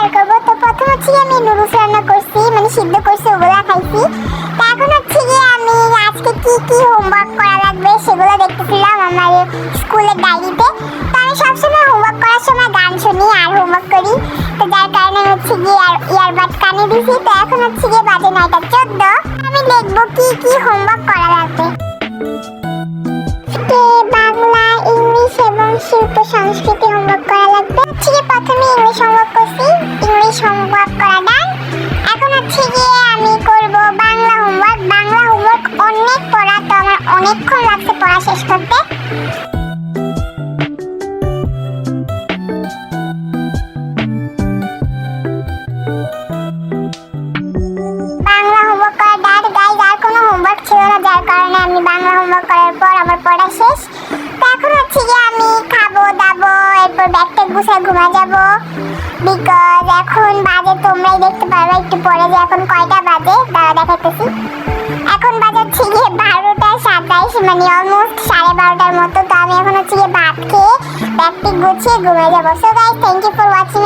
Share করবো। তো প্রথম হচ্ছে গিয়ে আমি নুডলস রান্না করছি, মানে সিদ্ধ করছি, ওগুলা খাইছি। তো এখন হচ্ছে গিয়ে আমি আজকে কি কি হোমওয়ার্ক করা লাগবে সেগুলো দেখতেছিলাম আমার স্কুলের ডায়েরিতে। তো আমি সবসময় হোমওয়ার্ক করার সময় গান শুনি আর হোমওয়ার্ক করি, তো যার কারণে হচ্ছে গিয়ে ইয়ারবাড কানে দিছি। তো এখন হচ্ছে গিয়ে বাজে 9:14। আমি লিখবো কি কি হোমওয়ার্ক করা লাগবে। বাংলা, ইংলিশ এবং শিল্প সংস্কৃতি হোমওয়ার্ক করা লাগবে। হচ্ছে গিয়ে প্রথমে ইংলিশ হোমওয়ার্ক করছি, ইংলিশ হোমওয়ার্ক করা ডান। এখন হচ্ছে গিয়ে আমি করব বাংলা হোমওয়ার্ক। বাংলা হোমওয়ার্ক অনেক পড়া, তো আমার অনেকক্ষণ লাগছে পড়া শেষ করতে। বাংলা হোমওয়ার্ক করা ডান গাইজ। আর কোনো হোমওয়ার্ক ছিল না, যার কারণে আমি বাংলা হোমওয়ার্ক করার পর আমার পড়া শেষ। তো এখন হচ্ছে গিয়ে আমি খাবো দাবো, এরপর ব্যাগটা গুছায় ঘুমা যাবো। বিকজ এখন বাজে, তোমরাই দেখতে পারবে একটু পরে যে এখন কয়টা বাজে, দাঁড়া দেখাইতেছি। এখন বাজাচ্ছে গিয়ে 12:27, মানে অলমোস্ট 12:30টার মতো। তো আমি এখন হচ্ছে গিয়ে ভাত খেয়ে ব্যাগটি গুছিয়ে ঘুমিয়ে যাবো। So guys, thank you for watching.